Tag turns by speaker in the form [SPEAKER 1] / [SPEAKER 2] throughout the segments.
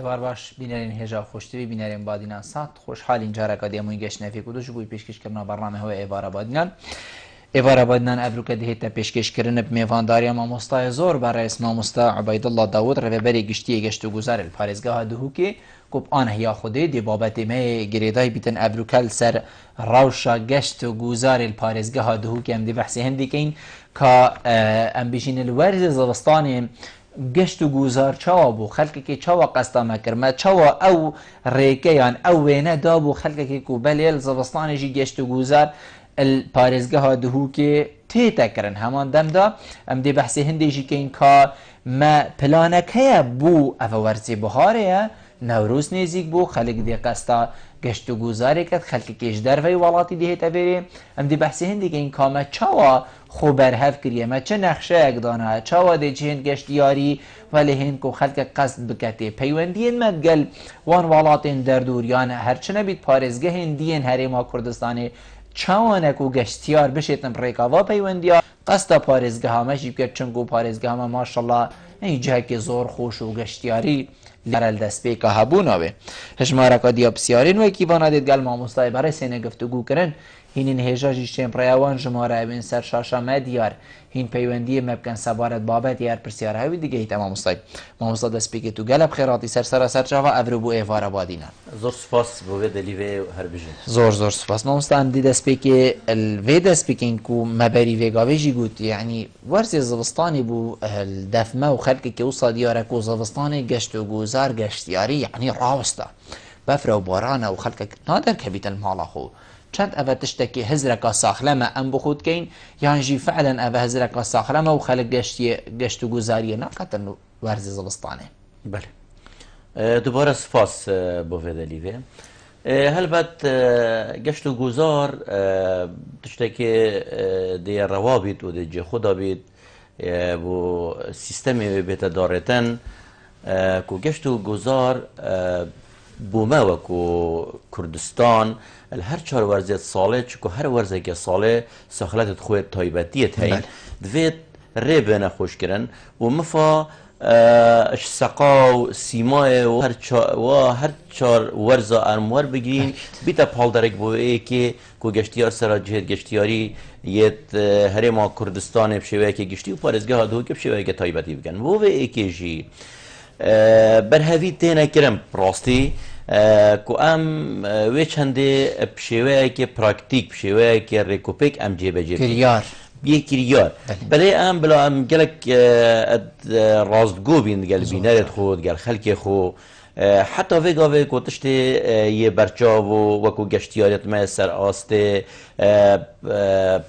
[SPEAKER 1] ایوار باش بینرین هجا خوشتوی بینرین بادینان سات خوشحال اینجا را کدی اموی گشت نفی کدوش بوی پیشکش کردن برنامه هوا ایوار بادینان ایوار بادینان ابرو کدی هیتا پیشکش کردن بمیوانداری ماموستا زور برای اسم ماموستا عبیدالله داوود رهبری گشتی گشت و گذار الپارزگاه دهوکی کوب آن هیا خودی دی بابت می گریدای بیتن ابرو کل سر روشا گشت و گذار الپارزگاه دهوکی ام دی بحثی هندی کین که ام بیشین الورز زبستانی گشت و گوزار چاوا بو خلقی که چاوا قصدا مکرمه چاوا او ریکیان او وینه دا بو خلقی که کو بلیل زبستانی جی گشت و گوزار الپارزگاه دهو که تیتا کرن همان دم دا ام دی بحثی هندی جی که این که ما پلانکه بو او ورزی بهاره نوروز نیزیک بو خلق دی قصدا گشت و گوزاری کد خلقی کش در وی ولاتی دی هیتا بری ام دی بحثی هندی که این که ما چاوا خوبر هف کریه ما چه نقشه اگدانه چاوا دی چه هند گشتیاری ولی هند کو خلق قصد بکته پیوندین مدگل وان والاتین در دوریان هرچه نبید پارزگه هندین هریما کردستانی چاوانک و گشتیار بشیتن ریکاوا پیوندیا قصد پارزگه همه جیب کرد چنگو پارزگه همه ماشالله این جه که زور خوش و گشتیاری لرل دست بی که هبوناوه هشمارا که دیا بسیارین و کیوانا دید گل ماموستای برای سینه گفتگو کرن هین هجا جیشتین پریوان جماره اوین سر شاشا مدیار هین پیوندی مبکن سبارت بابت یار پرسیار هاوی دیگه هیتا ماموستا دست بی که تو گل بخیراتی سر جاوا افرو بو ایوارا بادینا
[SPEAKER 2] زور سپاس بوی دلیوی هر بجین
[SPEAKER 1] زور سپاس ماموستا هم دی دست بی که الوی دست بی که انکو مبری ویگاوی جی گوت یعنی ورزی زبستانی بو الدفمه و خلقی که اوصا دیارکو زبستانی گشت و گوزار گشتیاری یعنی راوستا بفرو بارانه و خلقی نادر کبیت المالا خو چند اوه تشتکی هزرکا ساخلمه ام بخود کین یعنی جی فعلا اوه هزرکا ساخلمه و خلق گشت و گوزاریه ناقتن ورزی زبستانه
[SPEAKER 2] بله دوباره سپاس بوی دلیوی هلبت گشت و گذار تشتکی دی روابط و دی جی خدا بید و سیستمی بیت دارتن که گشت و گذار بومه و که کردستان هر چهار ورزیت ساله چکو هر ورزه که ساله ساخلت خوید تایبتیت هین دوید ریبه نخوش کرن و مفا سقا و سیمای و هر چهار ورزه ارموار بگیرین بیتا پال درک بوئه که گشتیار سرا جهت گشتیاری یت هرما کردستان بشوه که گشتی و پارزگاه دو که بشوه که تایبتی بگن بوئه که جی برهوی تینه کرم راستی که ام وی چنده بشوه که پراکتیک بشوه که ریکوپیک ام جیبه
[SPEAKER 1] کریار
[SPEAKER 2] کریار بله ام بلا ام گلک راستگو بین گل بینرد خود گل خلک خو حتی ویگاوی که تشتی یه برچاو و وکو گشتیاریت ما سر آسته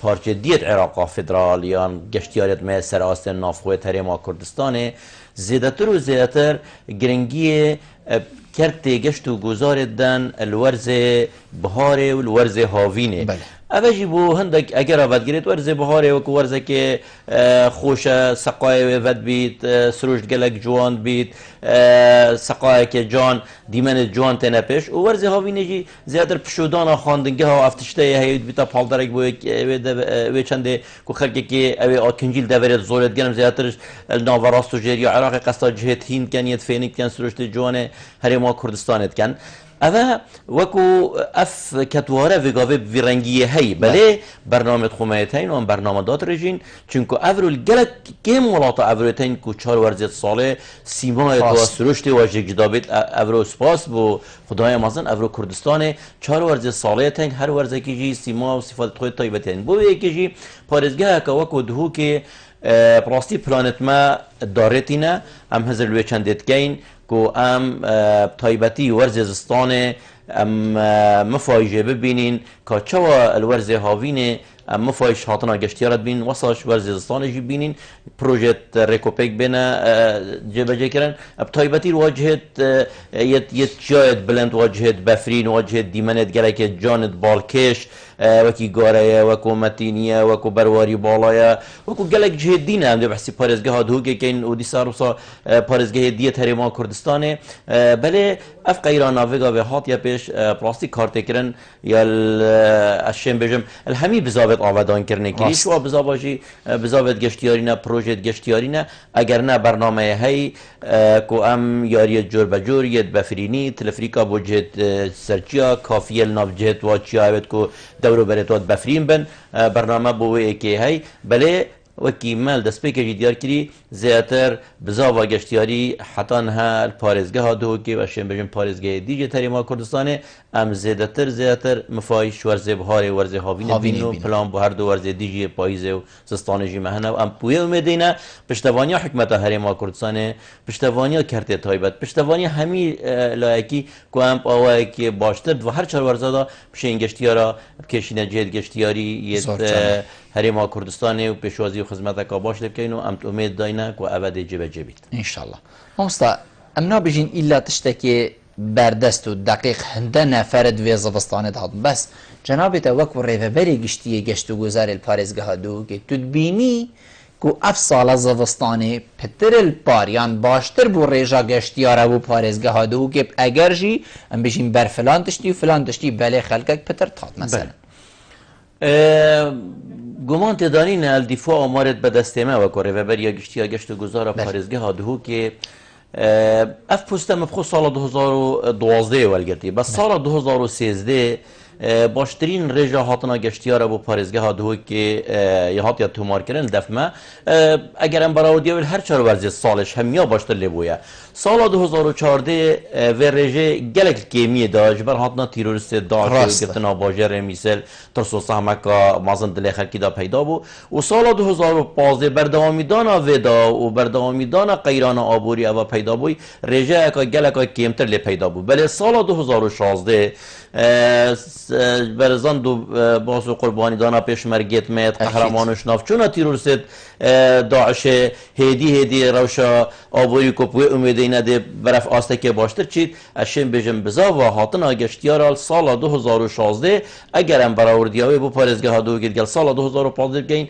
[SPEAKER 2] پارچه دیت عراقا فدرالیان گشتیاریت ما سر آسته نافخویت هریما کردستانه زیادتر و زیادتر گرنگی کرت گشت و گذار دن الورز بهاره و الورز هاوینه
[SPEAKER 1] بله.
[SPEAKER 2] اوجی بو هندک اگر آباد گرید ورز بهاره و ورزه که خوش سقای ود بید سروشت گلک جوان بید سقای که جان دیمن جوان تنپش و ورز هاوینه جی زیادر پشودان خواندنگه ها افتشته هید بیتا پال درک بو و چنده که خلقی که اوی آکنجیل دورید زورت گرم زیادر ناوراست و جری عراق قصد جهت هند کن یت فینیک کن سروشت جوان هریما کردستانت کن اوه وکو اف کتواره ویگاوی ویرنگیه هی بله برنامه خمایت هین و برنامه داد رجین چونکو اورول گلک که مولاتا اورولت هین که چهار ورزیت ساله سیمای تو سروشتی و جگدابیت اورو سپاس بو خدای مازن اورو کردستان چهار ورزیت ساله هین هر ورزه که جی سیما و صفات خود تایبت هین بو یکی جی پارزگاه که وکو دهو که پراستی پلانت ما دارتینه ام هزر لوی چندت گین که ام تایبتی ورز زستانه ام مفایجه ببینین که چوا الورز هاوینه ام مفایش هاتنا گشتیارت بین وصاش ورز زستانه جی بینین پروژت ریکوپیک بینه جبجه کرن اب تایبتی واجهت یت جایت بلند واجهت بفرین واجهت دیمنت گلک جانت بالکش وەکی گۆرەیە وەکو مەتینیە وەکو بەرواری باڵایە وەکو گەلێک جهێ دینە ئەم دێ بەحسی پارێزگەها دووگەکەین و دیسا ڕووسا پارێزگەهێ دیەت هەرێما کوردستانê بەلێ ئەف قەیرا ناڤێگا vê hatiye pêş plastik kartêkirin ya ez şên bêjim el hemî bizavêt avedankirinê kirî şu a bizava jî bizavêt geştiyarî ne projeyê geştiyarî ne eger ne bernameyê heyî ku em yariyê cor be cor yê befirînî tilefrîka bo cihê serçiya kafiye li nav cihê wa çiyayê ku dewroberê wat befirîn bin bername bo wê êkê hey belê وەکی مەل دەستپێکێکی دیارکردی زیاتر بزاوا گەشتیاری حتا نها پارێزگەها دووکێ و شێن بێژن پارێزگەی دیجە تەریما کوردستانê em zêdetir zêdetir mifayî ji werzê biharê werzê havînê bînin û plan bu her du werzê dijî payîzê û zistanê jî me hene em pûyê umêdê ne piştevaniya hikmeta herêma Kurdistanê piştevaniya kertê taybet piştevaniya hemî layekî ku em awayekî baştir ve her çar werza da bişên geştiyara bikêşîne cihê geştiyarî yê herêma Kurdistanê û pêşwazî û xizmeteka baş lê bikeyn û em umêd dayne ku ev dê civecê bît.
[SPEAKER 1] İnşallah. Mamosta em nabêjin îlla tiştekê berdest û deqîq hinde nefer divê zivistanê dihadin bes cenabê te wekû rêveberê giştiyê geşt û guzarê parêzgeha dûkê tu dibînî ku ev sala zivistanê pitir il par yan baştir bû rêja geştiyara bû parêzgeha dûkê eger jî em bêjin ber filan tiştî û filan tiştî belê xelkek pitir tat mesela.
[SPEAKER 2] Guman têdanîne el dîfa amarêt bi destê me wekû rêveberiya giştiya geşt û guzara parêzgeha dihûkê ev posta me xwe sala 2012 welgirtî bes sala 2013 baştirîn rêja hatina geştiyara bû parêzgeha dihûkê ya hatiya tomarkirin def me eger em berawdiya her çar werzê salê hemiya baştir lê bûye. Sala 2014 vê rêjê gelek kêmiyê da ji ber hatina teroristê Daişê girtina bajarê Mîsel tirso sehmeka mezin dilê xelkî da peyda bû û sala 2015 berdewamîdana vê da û berdewamîdana qeyrana aborî eva peyda bûyî rêjeyeka geleka kêmtir lê peyda bû belê sala 2016 berzan du basû qurbanîdana pêşmergêt me qehreman û navçûna teroristê Daişê hêdî hêdî rewşa aborî ku wê umêdê nedê beref astekê baştir çît ez şên bêjim bizava hatina geştiyara sala 2016 eger em berawirdiya wê bû parêzgeha dûkê gel sala 2015 bikeyn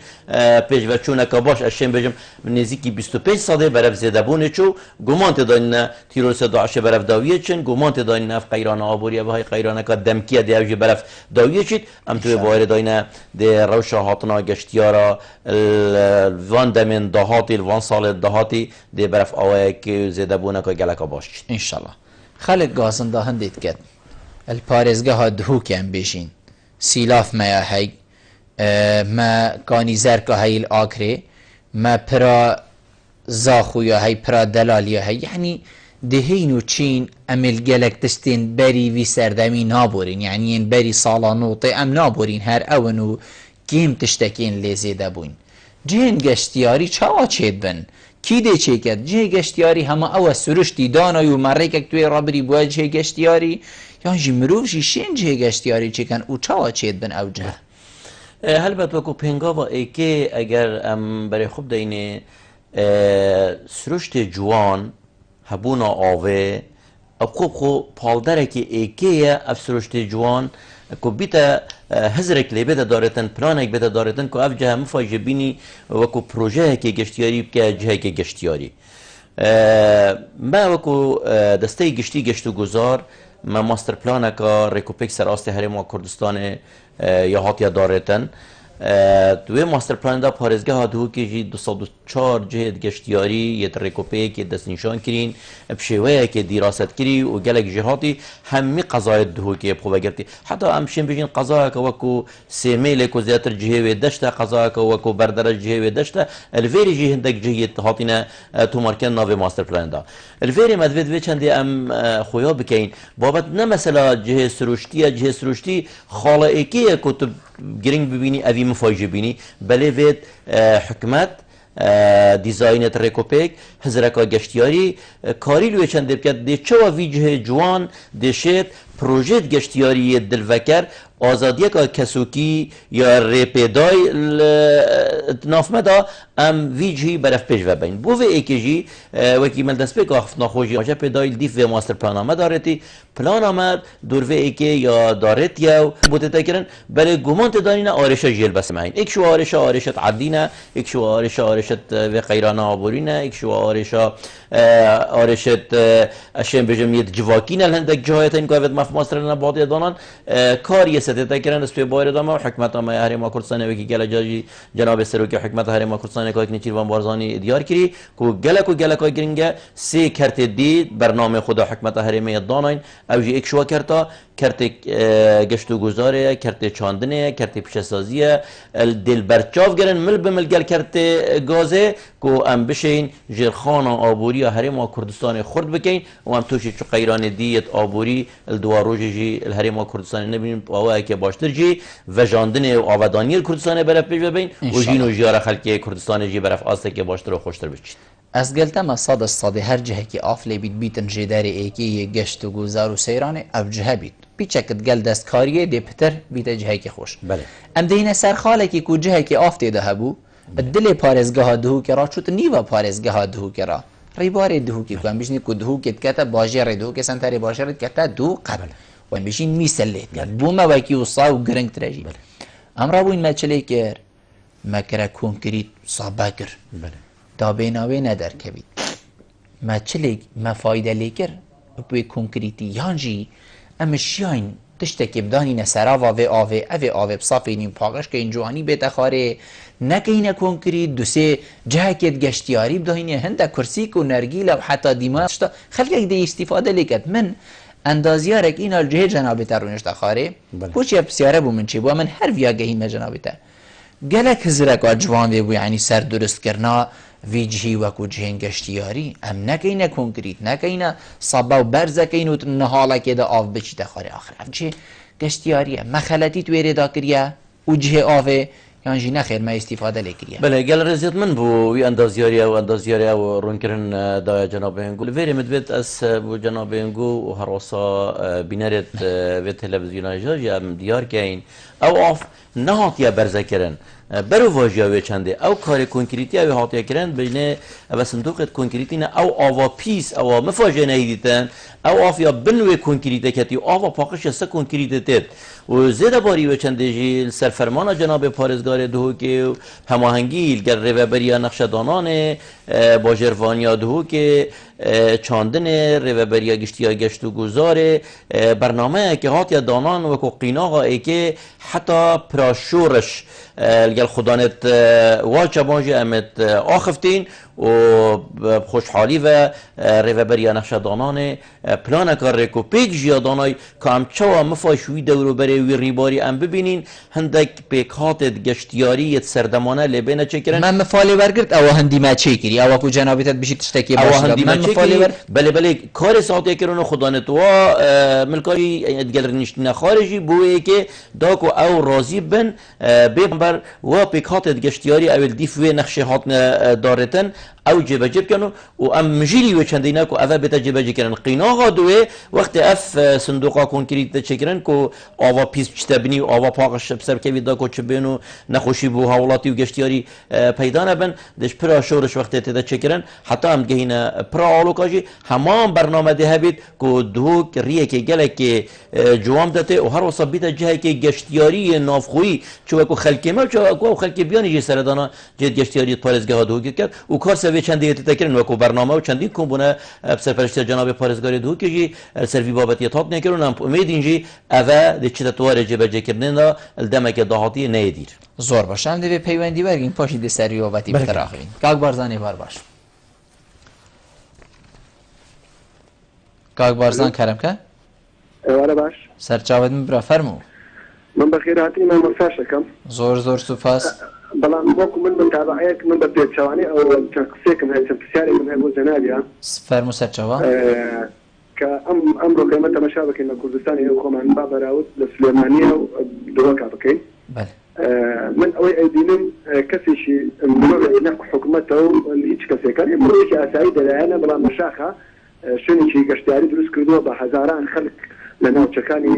[SPEAKER 2] pêşveçûneka baş ez şên bêjim nêzîkî 25 sadê beref zêdebûnê çû guman têdanîne teroristê Daişê beref dawiyê çin guman têdanîne ev qeyrana aborî ev hay qeyraneka demkiye dê ev jî beref dawiyê çît em tu wê bawerê dayîne dê rewşa hatina geştiyara van demên dahatî van salê dahatî dê beref awayekî zêdebûneka geleka baş çît.
[SPEAKER 1] İnşallah. Xelek gazinda hindê diket el parêzgeha dihûkê em bêjîn sîlaf me ya hey me kanîzerka hey il akrê me pira zaxû ya hey pira delal ya hey yanî dihîn û çîn em ê gelek tiştên berî vî serdemî naborîn yanî yên berî sala notê em naborîn her ewin û kêm tiştekên lê zêdebûn. Cihên geştiyarî çawa çêdibin kî dê çêket cihê geştiyarî hema ew e sürüştî danayû merrêkek tu yê rabirî bûye cihê geştiyarî yan jî mirov jî şên cihê geştiyarî çêken û çawa çêdibin ew cih.
[SPEAKER 2] Helbet wekû pêngava êkê eger em berê xwe bideyînê sürüştê ciwan hebûna avê ew xwe palderekê êkê ye ev sürüştê ciwan ku bîte hizrek lê bêde daretin planek bêde daretin ku ev cihe mifa jî bînî wekû projeyekê geştiyarî bike cihekê geştiyarî. Me wekû desteyê giştî geşt û guzar me master planeka rêkopêk serastê herêma Kurdistanê ya hatiye daretin Tu wê masterplanê da parêzgeha dihûkê jî 204 cihê geştiyarî yê rêkopeyekê destnîşan kirîn bi şêweyekê dîrasetkirî û gelek jî hatî hemî qezayê dihûkê xwe vegertî. Heta em şên bijîn qezayeka wekû sêmêlê ku zêtir cihê wê deşt e qezayeka wekû berdereç cihê wê deşt e li vêrî jî hindek cihê hatîne tomarkirin navê masterplanê da. Li vêrê me divê çendê em xuya bikeyn babet ne mesela cihê siruştiye cihê siruştî xala êkê ye ku tu giring bibînî evî mifaj bînî belê vê hikûmet dîzaynet rêkopêk hizreka geştiyarî karî li wê çendê bike dê çawa vî cihê ciwan dê şêt پروژه گشتیاری دلوکر آزادی که کسوکی یا ریپیدای نافمدا ام ویجی برف پیش و بین بو و ایکیجی وکی من دست به گفت نخوشی آجا پیدای دیف و ماستر پلان آمد دارتی پلان آمد دور و ایکی یا دارت یا بوده تکرن برای گمان تدانین آرشا جیل بس معین ایک شو آرشت عدینه ایک شو آرشت و قیرانه آبورینه ایک شو آرشت اشیم بجمیت جواکینه لندک جهایت این قوت ماستر لنا بعضی دانان کاری ستته کردن است به بایر دامه و حکمت ما هرم کردستان وکی گل جاجی جناب سروکی حکمت هرم کردستان که نیچیروان بارزانی دیار کری کو گلک گرینگه سه کرت دید برنامه خدا حکمت هرم داناین اوجی یک شوا کرتا کرت گشتو گذاره کرت چاندنه کرت پیشسازیه دل برچاو گرن مل به مل گل کرت گازه کو ام بشین جرخان آبوری هرم کردستان خرد بکین و ام توش چو قیران دیت آبوری الدواروجی الهرم کردستان نبینیم و که باشتر جی و جاندن و آودانی کردستان برف پیش ببین و جین و جیار خلقی کردستان جی برف آسته که باشتر و خوشتر بچید
[SPEAKER 1] از گلتم صاد هر جهه که آفلی بیتن جدار ایکی گشت و گذار و سیرانه او جهه بیچکت گل دستکاریه دی پتر بیت جهه که خوش
[SPEAKER 2] بله
[SPEAKER 1] ام دینه سرخاله که کو جهه که آفته ده بو دل پارزگاه دهو کرا چوت نیو پارزگاه دهو کرا ریبار دهو که کن بشنی کو دهو کت کتا باجر دهو که سنتری باجر کتا دو قبل و بشین میسلیت کرد بوم وکی و صاو گرنگ ترجی امرا بوین مچلی کر مکره کنکریت صابکر دا بیناوی ندر کبید مچلی مفایده لیکر بوی کنکریتی یانجی امشیاین تشتکی بدانی نسرا و آوه بصافینیم پاقش که این جوانی بیت خاره نکینه کنکریت دوسه جهکت گشتیاری بدهینه هنده کرسیک و نرگیل و حتی دیماش خلقه دی استفاده لیکت من اندازیارک این الجه جنابه ترونش دخاره پوچی بسیاره بو من چی بو من هر ویا گهیم جنابه تر گلک هزرک آجوان بو یعنی سر درست کرنا ویجهی وکو جهن گشتیاری ام نکینه کنکریت نکینه صبا و برزه کینو نهاله که دا آف بچی دخاره آخر ام چه گشتیاریه مخلطی تویره دا کریه و جه آوه یعنی جی نخیر ما استفاده لیکریه
[SPEAKER 2] بله گل رزیت من بو وی اندازیاری و رونکرن دا جناب انگو ویری مدوید از بو جناب انگو و هر وصا بینرد و تلویزیون جاجی ام دیار کین او آف نهاتیه برزه کرن برو واجیاوی چنده او کار کنکریتی او هاتیه کرن بینه او صندوق کنکریتی نه او آوا پیس او مفاجئه نهیدیتن او آفیا بنوی کنکریته کتی آوا پاکش است کنکریته تد و زیاده باری و چنده جیل سرفرمان جناب پارزگار دهو که هماهنگی گر روبریا نقشدانان با جروانیا دهو که چاندن روبریا گشتیا گشت و گذار برنامه که هاتیا دانان و قیناغا ای که حتی پراشورش گل خدانت واجه بانجی امت آخفتین و خوشحالی و روبریا نقشدانان پلان کار ریکو پیک جیادانای که هم چوا مفاشوی دورو برای وی ریباری ام ببینین هندک پیک هاتت گشتیاری سردمانه لبینه چه کرن
[SPEAKER 1] من مفالی برگرد او هندی ما چه کری او اکو جنابیتت بشی تشتکی
[SPEAKER 2] باشه او هندی ما چه کری بله کار ساعتی کرن خدانت و ملکاری ادگل نشتینه خارجی بویه که داکو او راضی بن بر و پیک هاتت گشتیاری اول دیف و نقشه هات دارتن او جبجه کنو و ام مجیلی و چندینا کو اوا بتا جبجه کنن قیناغا دوه وقت اف صندوقا کنکریت چکرن کو آوا پیس چتبنی و آوا پاقش بسر که ویدا کو چبینو نخوشی بو حوالاتی و گشتیاری پیدا نبن دش پرا شورش وقت تدا چکرن حتی هم گهینا پرا آلوکاجی همان برنامه ده بید کو دو ریه که گله که جوام دته و هر وصا بیتا جهه که گشتیاری نافخویی چو کو خلکی ما چو خلکی بیانی جی سردانا جد گشتیاری پارزگاه دو کرد و کار سوی چندی تکرن و کو برنامه و چندی کمبونه سرپرست جناب پارزگاری دو که جی سروی بابتی تاپ نکرن ام امید اینجی اوا د چتوار جبجه کردن الدمه که دهاتی نیدیر
[SPEAKER 1] زور باشم دوی پیوندی برگین پاشی د سری وقتی بتراخوین کاک بارزانی بار باش کاک بارزان کرم که
[SPEAKER 3] ولا باش
[SPEAKER 1] سرچاوت من برا فرمو
[SPEAKER 3] من بخير هاتي ما مفاشكم
[SPEAKER 1] زور سوفاس
[SPEAKER 3] بلا بوكم من متابعيك من بديت شواني او تقصيكم هاي تمسياري من هاي وزنابيا
[SPEAKER 1] فرمو سرچاوا
[SPEAKER 3] كأمر قيمة مشابك إن كردستان هو من باب راود السليمانية ودوكا بكين
[SPEAKER 1] بله
[SPEAKER 3] من أوي أيدينم كسي شيء من نحو حكومته اللي كسي كان يمرش أسعيد لأنا بلا مشاخة شنو شيء قشتاري دروس كردوه بهزاران خلق ناوچەکانی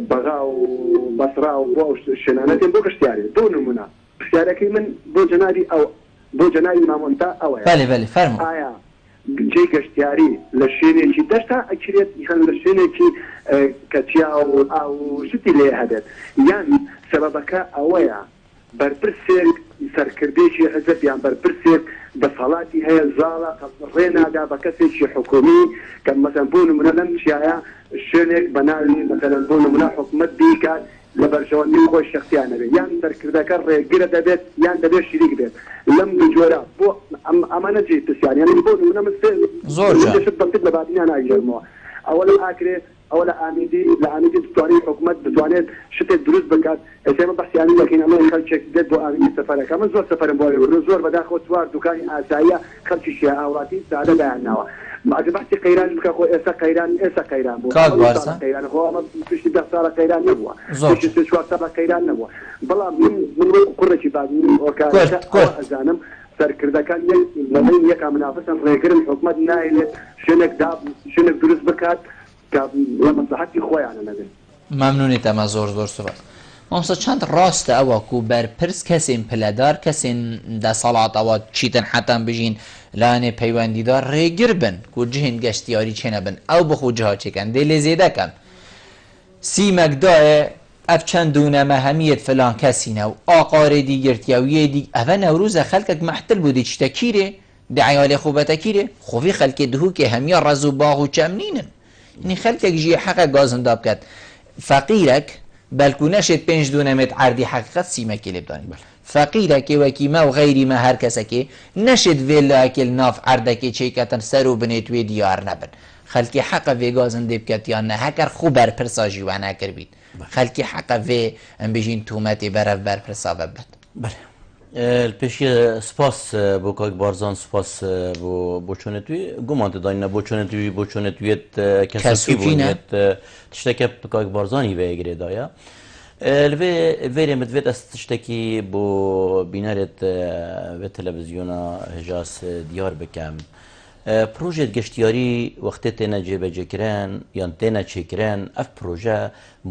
[SPEAKER 3] بەغا و بەسرا و بۆ شوێنانەتێن بۆ گەشتیاری بۆ نمونە پرسیارەکەی من بۆ جەنابی ئەو بۆ جەنابی مامۆنتا ئەوەیە
[SPEAKER 1] بەڵێ فەرموو
[SPEAKER 3] ئایا جێ گەشتیاری لە شوێنێکی دەشتا ئەکرێت یان لە شوێنێکی کە چیا و شتی لێ هەبێت یان سەبەبەکە ئەوەیە بەرپرسێک سەرکردێکی حزب یان بەرپرسێک دەسەڵاتی هەیە زاڵە ڕێنادا بە کەسێکی حکومی کە مەسەن بۆ نمونە لەم شیایە شوێنێک بە ناوی مەسەلەن بۆ نمونە حکومەت بیکات لە بەرژەوەندی خۆی شەخصیانە بێت یان سەرکردەکە ڕێگرە دەبێت یان دەبێت شیریک بێت لەم جۆرە بۆ ئەمانە جێ پرسیاریان بۆ نمونە من
[SPEAKER 1] زۆر
[SPEAKER 3] بەڵکت لە بابینیان ئاگەرمەوە ئەوە لە ئاکرێت ئەوە لە ئامیدی دەتوانێت حکومەت بتوانێت شتێک دروست بکات ئێمە بەحسیانی دەکەین ئەمە خەڵکێک دێت بۆ ئامیدی سەفەرەکە من زۆر سەفەرم بۆ زۆر بەداخۆ چوار دوکانی ئاساییە خەڵکی شیعە ئاوڕاتی سادە دایانناوە ئەگە بەحسی قەیران بکە خۆ ئێستا قەیران بوو قەیران خۆ ئەمە پشتی 10 ساڵە قەیران نەبووە پشتی 4 ساڵە قەیران نەبووە بەڵام من کوڕێکی بادنی ئۆکارەکە ئەزانم سەرکردەکان لەمەین یەکا منافسن ڕێگرن حکومەت نایلێت شوێنێک دروست بکات لە مەسلحەتی خۆیانە نەبێت
[SPEAKER 1] مەمنونیت ئەمە زۆر سوپاس مامۆستا چەند ڕاستە ئەوە و بەرپرس کەسێن پلەدار کەسێن دەسەڵاتەوە چیتن حەتان بژین لاانێ پەیوەندیدار ڕێگر بن و جهێن گەشتیاری چێنە بن ئەو بخو جهاچێکەن دێ لێ زێدەکەن سیمەکدایە ئەف چەندونەمە هەمیت فلان کەسینە و ئاقارێ دیگرتیاویە دی ئەvە نەوروزە خەلکێک مەحتل بوودی چتەکیرێ دعیالێ خوبەتەکیرێ خۆفی خەلکێ دهوکێ هەمیە ڕەز و باغ و چەمنینن نی خەلکێک ژیە حەقە گازندا بکات فەقیرێک بەلکو نەشێت 5 دونەمێت عردی حەقیقەت سیمەکی لێ بدانین فەقیرێکی وەکیمە و غەیریمە هەر کەسەکێ نەشێت وێلاکل ناف عردەکێ چێکەتەن سەر و بنێت وێ دیار نەبن خەلکی حەقە وێ گازندێ بکات یان نە هەکەر خوو بەرپرسا ژیوانە کردبیت خەلکی حەقە وێ ئەم بژین تومەتی بەرەف بەرپرسا ببێت
[SPEAKER 2] پێشی سپاس بۆ کاک بارزان سپاس بۆ چۆنێتوی گومان داینە بۆ چۆنێتوی بۆ چۆنێتوێت کەسکی بوونێت تشتێکە کاک بارزانی وەیەگرێدایە لەوێ وێرێ مدوێت ئەس تشتێکی بۆ بینەرێت وێ تەلەڤیزیۆنە هێژاس دیار بکەم پروژێت گەشتیاری وەختێ تێنە جێبەجێکران یان تێنە چێکران ئەف پروژە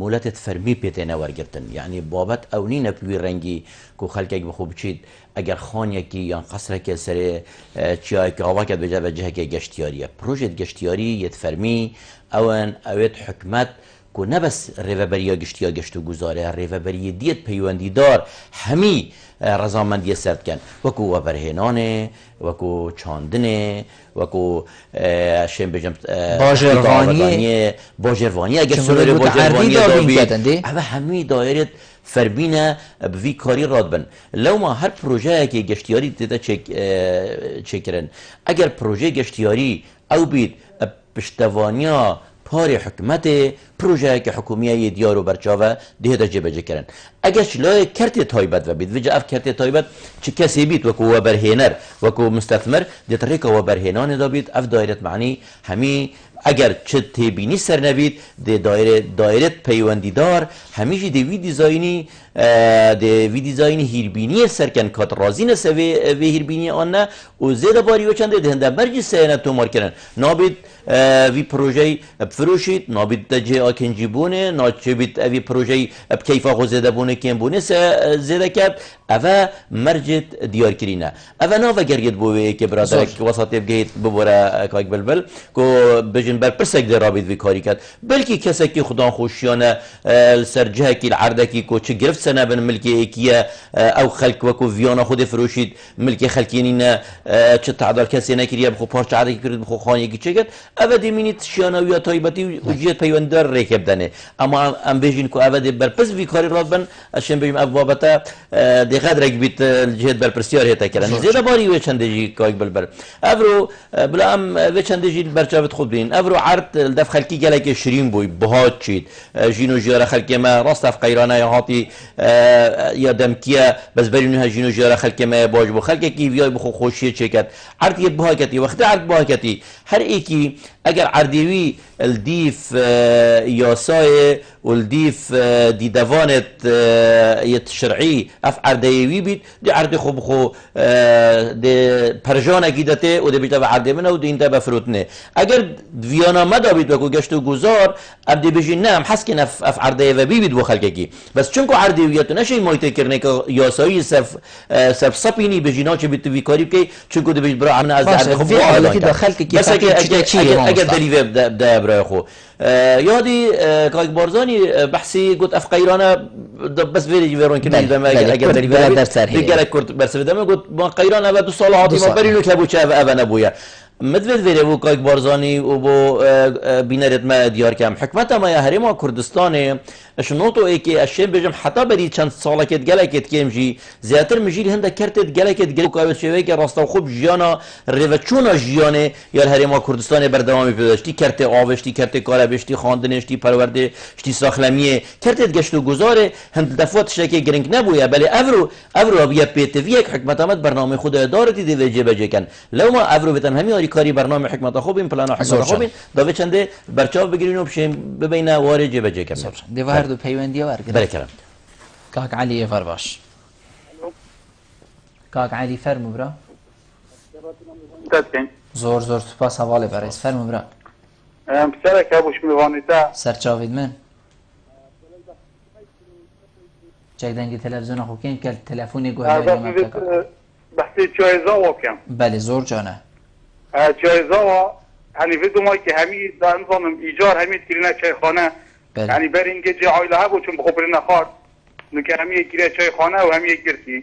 [SPEAKER 2] مولەتێت فەرمی پێ تێنە وەرگرتن یعنی بابەت ئەو نینە پوی ڕەنگی و خەلکێک بخۆ بچیت ئەگەر خانێکی یان قەسرێکێ سەرێ چیایەکی ئاواکەت بەجە بەجهەکێ گەشتیاریە پروژێت گەشتیاری یەت فەرمی ئەوەن ئەوێت حکومەت و نەبەس ڕێڤەبەریە گشتیا گەشت و گوزارە ڕێڤەبەریە دیێت پەیوەندیدار هەمی ڕەزامەندیە سەردکەن وەکو وەبەرهێنانێ وەکو چاندنێ وەکو شێن بێژم باژێڕوانیە ئەگەر سۆرێ باژێڕوانیە ئەوە هەمووی دایرێت فەربینە بڤی کاری ڕاد بن لەوما هەر پرۆژەیەکی گەشتیاری تێدە چێکردن ئەگەر پرۆژەی گەشتیاری ئەو بیت پشتەوانیا پارێ حکومەتێ پرۆژەیەکی حکومیە دیار و بەرچاوە دێتە جێبەجێکردن ئەگەر لای کەرتێ تایبەت ببیت وجە ئەف کەرتێ تایبەت چ کەسێ بیت وەکو وەبەرهێنەر وەکو مستەثمر دێت ڕێکەوە بەرهێنانێدا بیت ئەف دایرەت معنی هەمی ئەگەر چ تێبینی سەر نەبیت دایرێت پەیوەندیدار هەمیشی دەوی دیزاینی هیربینیە سەرکەن کات ڕازینە سەوێ هیربینی ئەوانە و زێدە باریوە چەندێ هەندە بەرجی سەیەنە تۆمارکردن نابێت وی پروژەی بفرۆشیت نابێت دەجێ ئاکەنجی بوونێ ناچێبیت ئەوی پروژەی بکەیفا خۆ زێدە بوونە کێن بوونێ زێدەکات ئەوە مەرجێت دیارکرینە ئەوە ناوە گەرگێت بۆ وەیەکێ برادێک وەساتێ بگەیت ببوورە کاک بلبل کۆ بژن بەرپرسێک دەڕابێت وی کاری کات بەلکی کەسێکی خوددان خۆشیانە سەرجەکی عردەکی کۆچ گرفت سەنە بن ملکەیەکیە ئەو خەلک وەکو ڤیانە خودێ فرۆشید ملکی خەلکێنینە چ تعدال کەسێ نەکریە بخۆ پارچە عادێکی کرد بخۆ خانێکی چێگەت ئەوە دەمینیت شیانەویە تایبەتی و جێت پەیوەنددار ڕێکێ بدەنێ ئەما ئەم بێژین کو ئەوە دێ بەرپرس وی کاری ڕاد بن ئەشێن بێژم ئەو بابەتە دێقەدرێک بیت جێت بەرپرسیار هێتەکردن زێدە باری وێ چەندێژی کاک بلبەر ئەڤرۆ بلا ئەم وێ چەندێژی بەرچاوت خود بین ئەڤرۆ عرد دەف خەلکی گەلێکی شرین بووی بەهات چیت ژین و ژێرە خەلکێمە ڕاستە قەیرانە یا هاتی یا دەمکیە بەزبەری نوێ ژین و ژێرە خەلکێمە باش بۆ خەلکێکی ڤیای بخۆ خۆشیە چێکەت عرد یە بهاکەتی وەختە عرد بهاکەتی هەر ئێکی اگر عردیوی الدیف یاسای و الدیف دی دوانت یت شرعی اف عردیوی بید دی عرد خوب خو دی پرجان گیدته و دی بیتا به عرده منه و دی اینتا بفروتنه اگر ویانا مدا بید وکو گشتو گذار ابدی بجی نام حس کن اف عردیوی بید بو خلقه بس چونکو عردیویتو نشه مایته کرنه که یاسایی صف صپینی بجینا چه بیتو وی کاری بکی چونکو دی بید برا عمنا از عرد خوب
[SPEAKER 1] حالتی داخل که
[SPEAKER 2] بس اگر دلیوه بده برای خو یادی کاک بارزانی بحثی گفت اف قیرانه بس ویری ویرون که دیدم اگر دلیوه دیگر کرد برسه بدم گفت ما قیرانه و 2 سال عاطی ما برینو که بوچه اول نبویا مدوید ویری بو کاک بارزانی و بو بینرت ما دیار کم حکمت ما یا هرما کردستان شنوتو ای که اشیم بجم حتی بری چند ساله کت گلکت کم جی زیاتر مجیل هنده کرتت گلکت گل کاوت شوی که راستا خوب جیانا روچونا جیانه یا هرما کردستان بردوامی پیداشتی کرت آوشتی کرت کاربشتی خواندنشتی پروردشتی ساخلمیه کرتت گشتو گذاره هند دفعات شکی گرنگ نبویا بله افرو بیا پیتوی یک حکمت آمد برنامه خود دارتی دی وجه بجه کن لو ما افرو بتن همی کاری برنامه حکمت خوبیم پلان حکمت خوبیم داوی چنده برچاو بگیرین و بشیم ببینه وارد جه بجه کنیم
[SPEAKER 1] دیوار دو پیوندی ورگرد
[SPEAKER 2] بله کرم
[SPEAKER 1] کاک علی فر باش کاک علی فرمو برا زور سپاس حواله برایز فرمو برا
[SPEAKER 4] بسرك ابوش میوانیتا
[SPEAKER 1] سرچاوید من چک دنگی تلفزیون خوکین که تلفونی گوهر
[SPEAKER 4] بحثی جایزه واکم
[SPEAKER 1] بله زور جانه
[SPEAKER 4] جایزه hani vidumay ki hemi da nizamım icar hemi kirine çayxane yani beringe ce aileha bu çun bxobrina xar nuke hemi kire çayxane ve hemi girti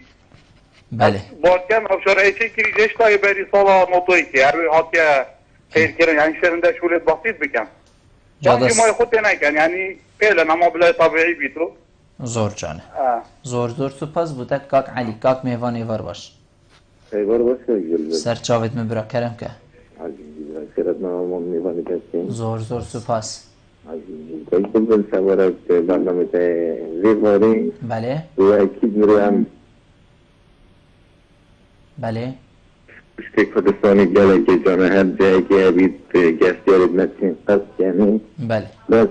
[SPEAKER 1] bale
[SPEAKER 4] bakam afşar eçe kiri jeştay beri sala notoy ki her hatiye xeyr kirin yani şerinde şulet basit bikem yani may xut nekan yani pelen ama bilay tabii bitro
[SPEAKER 1] zor canı zor سپاس بوده کاک علی کاک میوانی ور باش
[SPEAKER 5] ایوار باش که
[SPEAKER 1] سر چاوید میبرا کرم که
[SPEAKER 5] خیرت نام میوانی کسی
[SPEAKER 1] زور سپاس
[SPEAKER 5] عزیزی که بل سوارت برنامه ویواری
[SPEAKER 1] بله
[SPEAKER 5] و اکید میرم
[SPEAKER 1] بله
[SPEAKER 5] پشت کردستانی گله که جانه هر جایی که ابید گشتیارید نتین قصد یعنی
[SPEAKER 1] بله
[SPEAKER 5] بس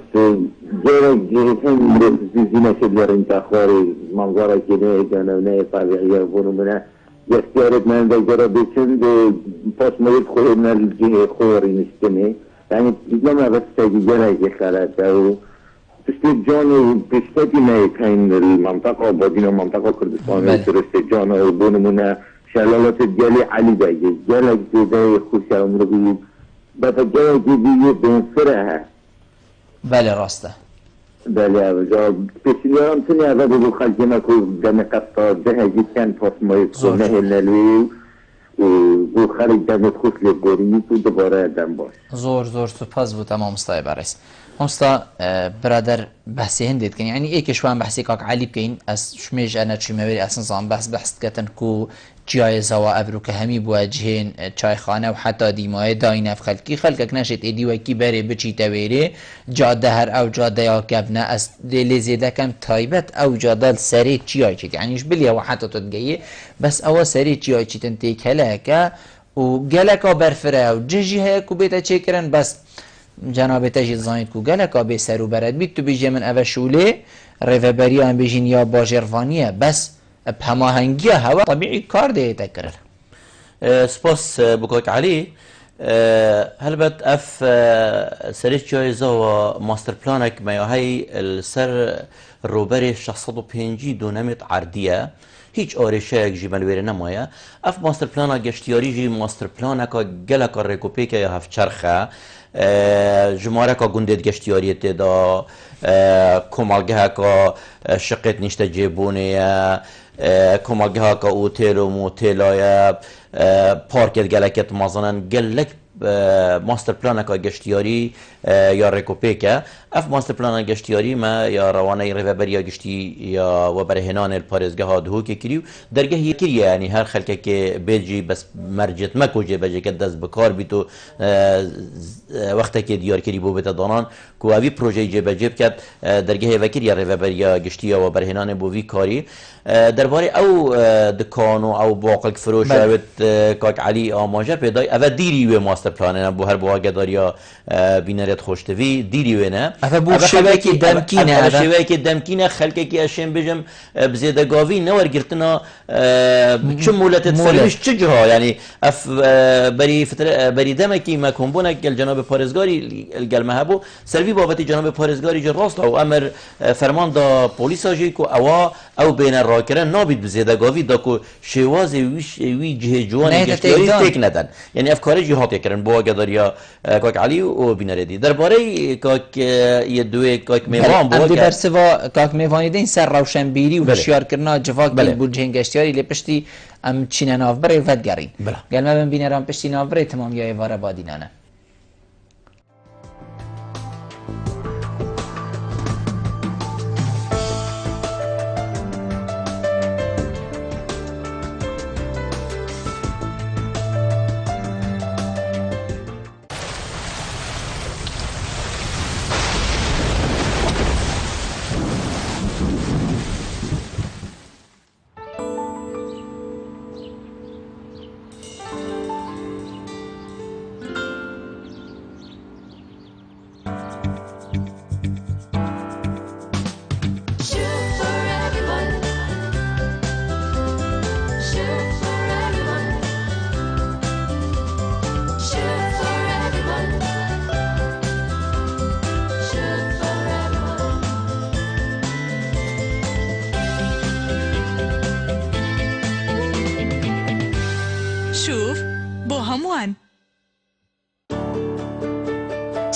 [SPEAKER 5] جایی جیرتن رسیزی نشد یارین تخواری منظره که نه جانه و نه طبیعی بونو منه گشتیارید من دیگره بچند پاس مرید خوری نلجه خوری نشتنه یعنی دیگه ما بس تجیگره که خلطه و پشت جان پشتی نه کین المنطقه بادین و منطقه کردستانی درست جان و بونو منه شلالات جلی علی دیگه جلک دیگه خوش عمر بید بطا جلک دیگه بینفره
[SPEAKER 1] بله راسته
[SPEAKER 5] بله اوجا پیشنیارم تنی اوه بگو خلقی نکو دم قصد ده جیتن پاس مایت خونه هلنوی و بو خلق دمت خوش لگوری تو دوباره دم باش
[SPEAKER 1] زور سپاس بود تمام مستای برس همستا برادر بحثی هندید کن یعنی ایک شوان بحثی کاک علی بکن از شمیش انا چی مبری اصلا بحث کتن کو جایزه و ابرو که همی بواجهین چایخانه و حتی دیمای داینه خلقی خلقک نشد ایدی وکی بره بچی تویره جاده هر او جاده یا کبنه از دلی زیده کم تایبت او جاده سری چیای چید یعنیش بلیا و حتی تدگیه بس او سری چیای چید انتیک هلکه و گلکا برفره و ججی هکو بیتا چه کرن بس جناب تجید زانید کو گلکا بی سرو برد بید تو بیجه من او شوله ریوبری هم بیجین یا باجروانیه بس بهماهنگی هوا طبیعی کار ده تکرر
[SPEAKER 2] سپاس بکاک علی هلبت اف سریش جایزه و ماستر پلانک میاهی السر روبر 605 دونمت عردیه هیچ آرشه یک جی ملویره نمایه اف ماستر پلانا گشتیاری جی ماستر پلانا که گلک ریکوپیک یا هفت چرخه جماره که گندید گشتیاریت دا کمالگه که شقیت نشته جیبونه کمالگه ها که اوتیل و موتیل های پارکت گلکت مازنن گلک ماستر پلان که گشتیاری یا ریکوپیکه اف ماستر پلان گشتیاری ما یا روانه ریوبری یا گشتی یا و برهنان الپارزگاه ها دهو که کریو درگه یکی یعنی هر خلکه که بیجی بس مرجت مکو جه بجه که دست بکار بیتو وقتی که دیار کری بو بیت دانان که اوی پروژه جه بجیب کرد درگه وکری یا ریوبری یا گشتی یا و برهنان بو وی کاری درباره او دکانو او باقل فروش اوت کاک علی آماجه پیدای او دیری و ماستر ماستر پلانه بو هر بو گداریا بینریت خوشتوی دیری ونه
[SPEAKER 1] افا بو شوی که دمکینه
[SPEAKER 2] شوی که دمکینه خلک که اشیم بجم بزیده گاوی نور گرتنا چه مولت تسلمش چه جها یعنی اف بری دمکی ما کنبونه گل جناب پارزگاری گل مهبو سروی بابت جناب پارزگاری جر راست و امر فرمان دا پلیس آجی که او بین راکرن نابید بزیده گاوی دا که شواز وی جه جوانی گشتیاری تک ندن یعنی افکار جهات کردن با گداریا کاک علی و بینردی درباره کاک یه دوی کاک میوان
[SPEAKER 1] بود ام برسوا کاک میوانی دین سر روشنبیری و هوشیار کردن جواک بول جنگشتیاری لپشتی ام چین نافبره ودگرین گل ما بینرام پشتی نافبره تمام یا ایواره بادینانه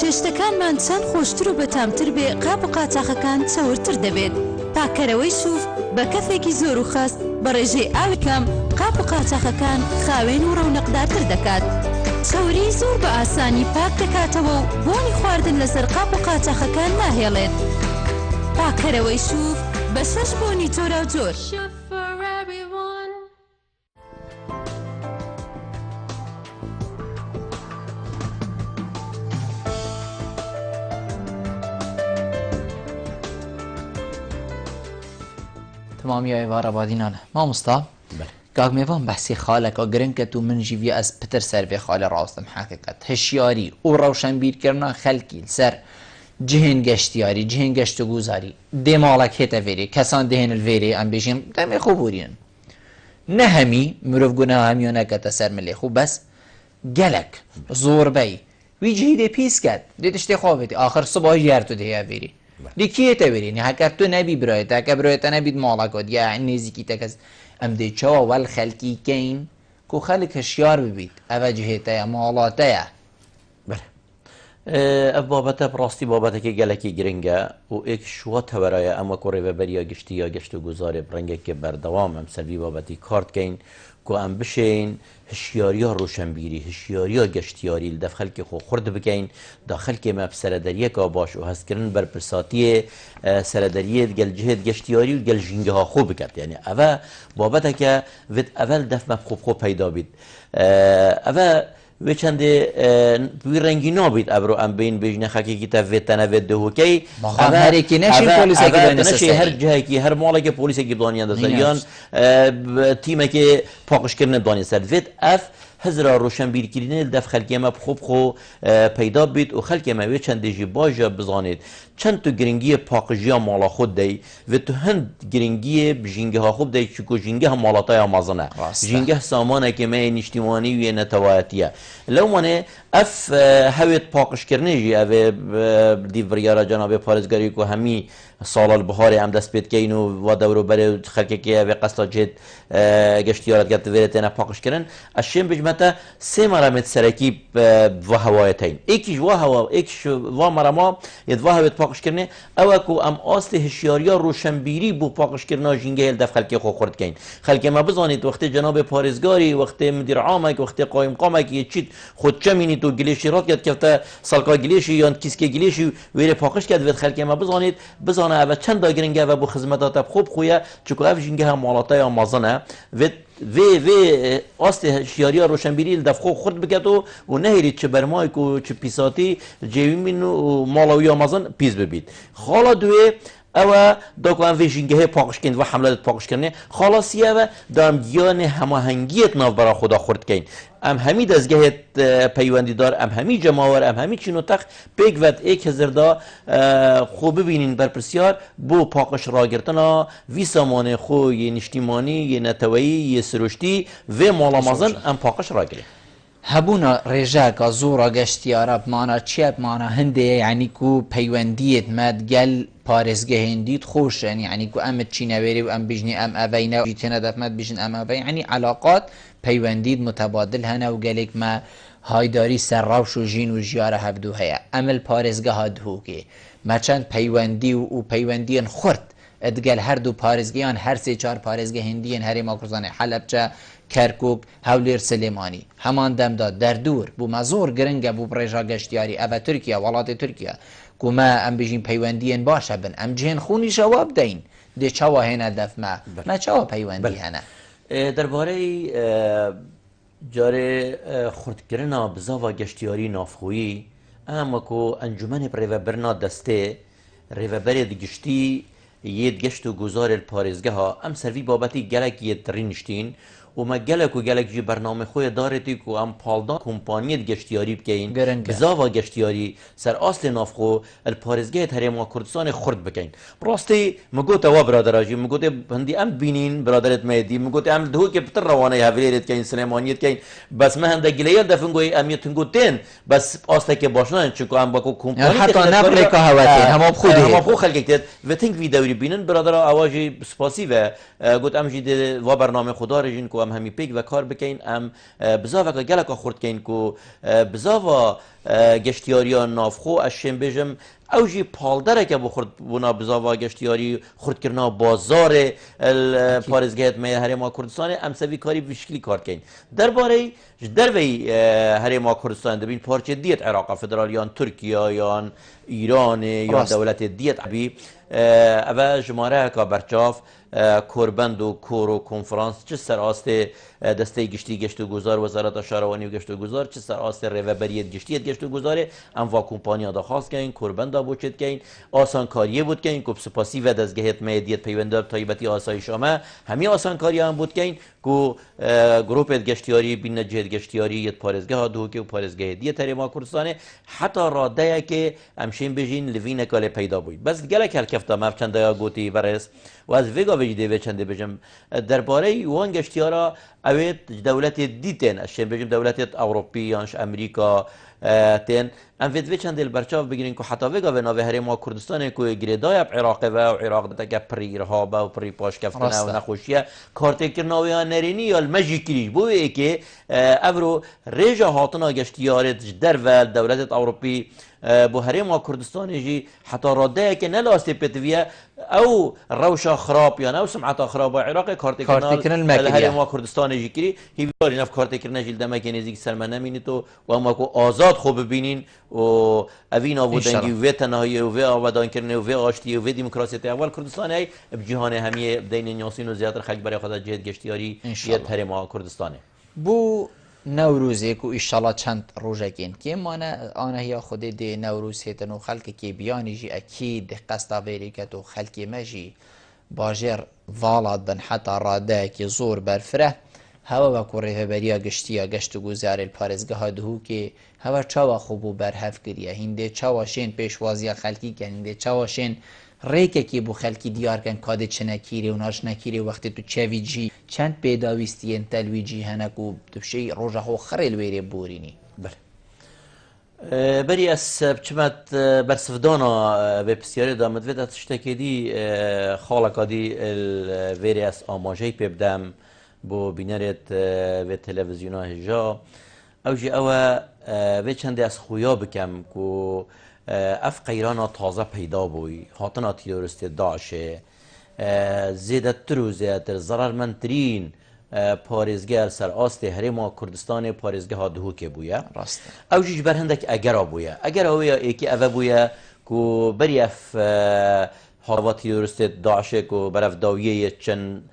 [SPEAKER 6] چێشتەکانمان چەند خۆشتر و بەتامتر بێ قاپ و قاچاقەکان چاوەڕتر دەبێت. پاکەرەوەی سووف بە کەفێکی زۆر و خاص بە ڕێژەی ئاوی کەم قاپ و قاچاقەکان خاوێن و ڕەونەقدارتر دەکات. چاوەری زۆر بە ئاسانی پاک دەکاتەوە و بۆنی خواردن لەسەر قاپ و قاچاقەکان ناهێڵێت. پاکەرەوەی سووف بە 6 بۆنی جۆرا و جۆر.
[SPEAKER 1] تمامی ایوار بادینانه ما مستا کاغ میوان بحثی خاله که گرنگ تو من جیوی از پتر سر به خاله راستم حقیقت هشیاری او روشنبیر کردن خلکی سر جهن گشتیاری جهن گشت گوزاری دمالک هتا ویری کسان دهن الویری ام بیشین دمی خوبورین نه همی مروف گناه همیونه که سر ملی خوب بس گلک زور بی وی جهیده پیس کد دیتشتی خوابتی آخر صبح جرتو ده ویری دیکیه تبری نه اگر تو نبی برایت اگر برایت نبید مالکات یا نزیکی تکس ام دی چوا ول خلکی کین کو خلک هشیار ببید اوجهته یا مالاته یا
[SPEAKER 2] بله اف بابته براستی بابته که گلکی گرنگه و ایک شوا تورای اما کوری و بریا گشتی یا گشت و گذاره برنگه که بردوام هم سلوی بابتی کارت کین کو ام بشین هشیاریا روشنبیری هشیاریا گشتیاری لدف خلک خو خورد بکین داخل که ما بسردریه که باش و هست کرن بر پرساتی سردریه گل جهد گشتیاری و گل جنگه ها خوب بکرد یعنی اوه بابته که ود اول دف مبخوب خوب پیدا بید اوه و چند وی رنگی نابید ابرو ام بین بجنه خاکی تا وتنه و دهوکی
[SPEAKER 1] مخام هر کی نشین پلیس کی
[SPEAKER 2] نشی هر جایی کی هر مالا که پلیس کی دانیان دزیان تیم که پاکش کردن دانی سر وت اف هزار روشنبیر کردن دف خلکی ما خوب خو پیدا بید و خلکی ما و چند دیجی باجا بزانید چند تو گرینگی پاکجیا مالا خود دی و تو هند گرینگی بجینگه ها خوب دی چکو جینگه هم مالاتای آمازنه جینگه سامانه که ما نشتیمانی و نتواتیه لو منه اف هویت پاکش کردنه جی اوه دیوریارا جناب پارزگاری که همی سال البهاری هم دست بید که اینو و دورو بره خلقه که اوه قصلا جد گشتیارت گرد ویرتینا پاکش کردن اشیم بجمتا سه مرامت سرکی و هوایتین ایکیش و هوا ایکش و مرما ید و هویت پاکش کردنه اوه که ام آست هشیاریا روشنبیری بو پاکش کردن جینگه دف خلقه خو خورد کین خلقه ما بزانید وقتی جناب پارزگاری وقتی مدیر عامک وقتی قایم قامک یه چیت خود چمینی تو گلیشی رات کرد که سالکا گلیشی یا کیسکه گلیشی ویره پاکش کرد و خلقه ما بزانید بزانه اوه چند داگرنگه و بو خدمتات خوب خویه چکو اف جینگه هم مالاتای آمازنه و آست هشیاریا روشنبیری دف خو خورد بکت و نهیرید چه برمای کو چه پیساتی جیوی من و مالاوی آمازن پیز ببید خالا دوی او داکوان ویژینگه پاکش کن و حملات پاکش کنه خلاصیه و دام دیان هماهنگیت ناو برا خدا خورد کن ام همی دزگهت پیوندی دار ام همی جماور ام همی چینو تخ پیگ ود ایک هزار دا خوب ببینین بر پرسیار بو پاکش راگرتنا وی سامان خو یه نشتیمانی یه نتوایی یه سروشتی و مالامازن ام پاکش راگره
[SPEAKER 1] هبونا رجاك زورا گشتیارا بمانا چیه بمانا هنده یعنی کو پیوندیت مد گل پارزگه هندیت خوشن یعنی کو ام چینوری و ام بجنی ام اوینا جیتنا دف مد بجن ام اوین یعنی علاقات پیوندید متبادل هنه و گلک ما هایداری سراوش و جین و جیاره هفدو هیا امل پارزگه ها دهو که ما چند پیوندی و پیوندیان خورد ادگل هر دو پارزگیان هر سه چار پارزگه هندیان هری ماکروزان حلبچه کرکوک هولیر سلیمانی همان دم داد در دور بو مزور گرنگ بو برژا گشتیاری او ترکیه ولات ترکیه کو ما ام بجین پیوندیان باشه بن ام جهن خونی جواب دین ده چوا هنه دف ما چوا پیوندی هنه
[SPEAKER 2] درباره جاره خردگرنا بزاوا گشتیاری نافخویی اما کو انجمن ریوبرنا دسته ریوبر گشتی یه گشت و گذار پارزگه ها ام سروی بابتی گلک یه ترینشتین و ما گلک و گلک جی برنامه خوی دارتی که ام پالدان کمپانیت گشتیاری بکین بزاوا گشتیاری سر اصل نافخو الپارزگه هرم کردستان خرد بکین براستی مگوت و برادراجی مگوت هندی ام بینین برادرت مهدی مگوت ام دهو که بتر روانه هفلیرت کین سلیمانیت کین بس ما هنده گلیل دفن گوی امیت گوتن بس اصل که باشن چون ام با کمپانی
[SPEAKER 1] حتی نبره که هواتی هم
[SPEAKER 2] خو خلقت و تنگ ویدیوی بینن برادرا اواجی سپاسی و گوت ام جید و برنامه خدا رجین کو ام همی پیک و کار بکین ام بزاوا که گلک خورد کین کو بزاوا گشتیاریان نافخو اشم بجم اوجی پالدره که بخورد بنا بزاوا گشتیاری خورد کرنا بازار پارزگهت می هرما کردستان ام سوی کاری بشکلی کار کین درباره دروی هرما کردستان دبین پارچه دیت عراق فدرالیان ترکیه یا ایران یا دولت دیت عبی اول جماره که برچاف کوربند و کورو کنفرانس چه سر آست دسته گشت و گذار وزارت شهروانی و گشت و گذار چه سر آست ریوبریت گشت و گذاره ام وا کمپانیا دا خاص کین کوربند دا بوچت کین آسان کاریه بود کین کو سپاسی و دزگهت میدیت پیوند تایبتی آسایش ما همین آسان کاری هم بود کین کو گروپ گشتیاری بین جهت گشتیاری یت پارزگاه ها دو که پارزگاه دیت هرما کردستان حتی راده که امشین بجین لوین کال پیدا بود بس گله کل کفتا مفچند یا گوتی ورس و از ویگا وجده و چنده بجم درباره وان گشتیارا اوید دولت دیتن اشین بجم دولت اروپی یانش امریکا تن ام وید چند البرچاو بگیرین که حتی ویگا و ناوه هرما کردستان که گریدای عراق و عراق دتا پری ارهاب و پری پاش کفتن و نخوشیه کارت کرناوی نرینی یا المجی کریج بوی که افرو ریجا هاتنا گشتیارت در و دولت اروپی بو هرما کردستان جی حتی راده که نلاستی پتویه او روشا خراب یا او سمعتا خراب عراق کارت کرنال هرما کردستان جی کری هیواری نف کارت کرنال جی دمه که نزدیک سلمان نمینی تو و اما کو آزاد خوب ببینین و اوین آبودنگی و تنهایی و آبادان کردن و آشتی و دموکراسی اول کردستان ای بجهان همیه دین نیاسین و زیادتر خلق برای خدا جهت گشتیاری یه هرما کردستانه
[SPEAKER 1] بو نوروزی کو ایشالا چند روزگین که آنها یا خود ده نوروز هیتن و خلق که بیانی جی اکید قصد ویری که تو خلق مجی باجر والاد بن حتی راده که زور برفره هوا و کوره بریا گشت و گذار الپارزگاه دهو که هوا چاوا خوبو برهف کریه هنده چاواشین پیشوازی خلقی کن هنده چاواشین ریکه که بو خلکی دیار کن کاده چه نکیره و ناش نکیره وقتی تو چوی جی چند پیداویستی انتلوی جی هنکو دوشی روژه خو خریل ویره بورینی
[SPEAKER 2] بله بری از بچمت برسفدانا به بسیاری دامد ویده تشتکی دی خالقا دی ویره از آماجه پیبدم بو بینرت و تلویزیون ها هجا او جی اوه و چنده از خویا بکم که اف قیرانا تازه پیدا بوی هاتنا تیرورست داعشه زیادتر و زیادتر ضررمندترین پارزگاه سر آست هرما کردستان پارزگاه ها دهو که بویه او جیج برهندک اگرا بویه اگرا بویه ایکی اوه بویه که بری اف هاوا تیرورست داعشه که برف داویه چند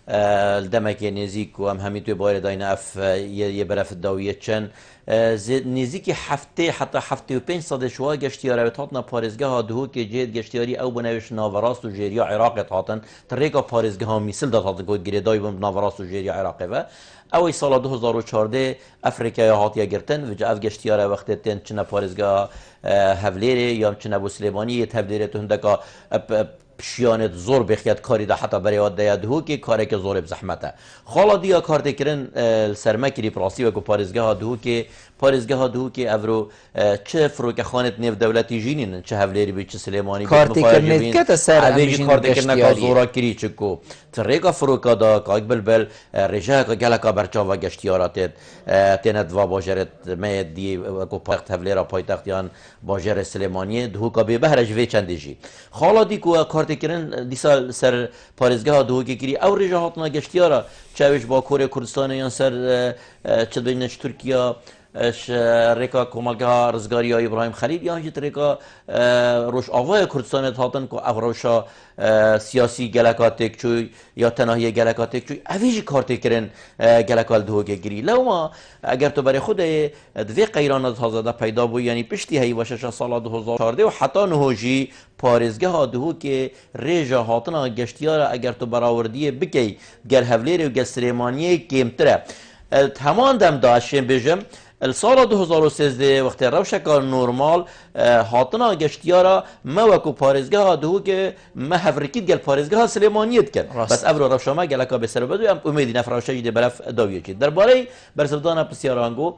[SPEAKER 2] دمك نزیک و هم همی توی بایر داین اف یه برف داویه چن نزیکی هفته حتی 75% شوا گشتیاره هاتنا پارێزگە ها دهو که جهت گشتیاری او بنوش ناوراست و جێریا عێراق هاتن تریکا پارێزگە ها میسل داد هات گوت گریدای بم ناوراست و جێریا عێراق و اوی سال 2014 افریقا هاتیا گرتن و جاف گشتیاره وقت تن چنه پارێزگە هەولێرێ یا چنه بو سلێمانی هەولێرێ تو هندکا پشیانت زور بخیات کاری ده حتی برای آده دهو که کاری که زور بزحمته خالا دیا کار تکرن سرمکری پراسی و کو پارێزگە ها دهو که پارێزگە ها دهو که افرو چه فروک خانت نف دولتی جینین چه هەولێری بی چه سلێمانی
[SPEAKER 1] کار تکرن کت سر
[SPEAKER 2] اویجی کار تکرن که زورا کری چکو تریکا فروکا دا کاک بلبل رجا که گلکا برچاوا گشتیارات تنت و باجرت مید دی کو پایتخت هەولێرا پایتختیان باجر سلێمانی دهو که به بهرج وی چندیجی خالا دی کو کار تکرن دیسا سر پارێزگە ها دهو که کری او رجا هاتنا گشتیارا چاوش با کره کردستان یا سر چه بینش ترکیه اش ریکا کمالگاه رزگاری های ابراهیم خلیل یا هیچ ریکا روش آوای کردستان هاتن که افروشا سیاسی گلکاتک چوی یا تناهی گلکاتک چوی اویجی کارت کرن گلکال دوگه گری لو ما اگر تو برای خود دوی قیران از هزاده پیدا بود یعنی پشتی هی وشش سال 2014 و حتی نهوجی پارێزگە ها دهو که ریجا هاتنا گشتیارا اگر تو براوردی بکی گل هەولێری و گل سلێمانی کمتره همان دم داشتیم بجم السال 2013 وقت روشکا نورمال هاتنا گشتیارا ما وکو پارێزگە ها دهو که ما هفرکید گل پارێزگە ها سلێمانیت کرد بس افرو روشما گلکا بسر بدو ام امیدی نفراشا جده برف داویه چید درباره برسلدان پسیارانگو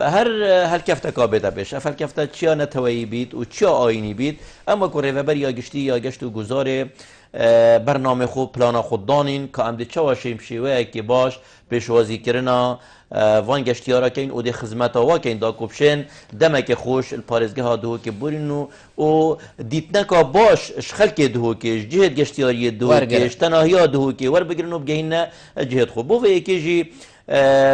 [SPEAKER 2] هر کفتکا بیده بش افر کفته چیا نتوایی بید و چیا آینی بید اما که ریوبر یا گشتی یا گشت و گذاره برنامه خود پلانا خود دانین که امده چه واشیم شیوه که باش پیشوازی کرنا وان گشتیارا که این او دی خدمت ها که این دا کبشن دمک خوش پارێزگە ها دهو که برین و دیت نکا باش شخل که دهو که جهت گشتیاری دهو که تناهی ها دهو که ور بگرن و بگهین جهت خوب بو یکی جی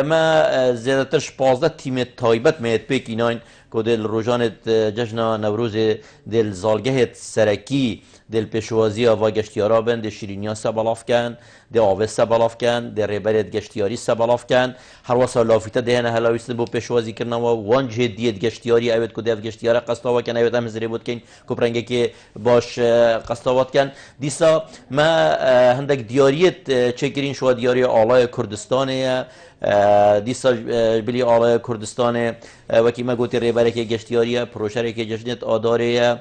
[SPEAKER 2] ما زیادترش 15 تیم تایبت میت پیک ایناین که دل روزانت جشن نوروز دل زالگه سرکی دل پیشوازی و گشتیارا بن دل شیرینیا سبالاف کن دل آوه سبالاف کن دل ریبرت گشتیاری سبالاف کن هر واسه لافیت دهنه هلاویست بو پیشوازی کرنا و وان جدیت گشتیاری اوید که دل گشتیارا قصداوا کن اوید هم زری بود کن کپرنگه که باش قصداوات کن دیسا ما هندک دیاریت چکرین شو دیاری آلای کردستانه دیسا بلی آلای کردستانه وکی ما گوتی ریبره که گشتیاریه پروشره که جشنت آداره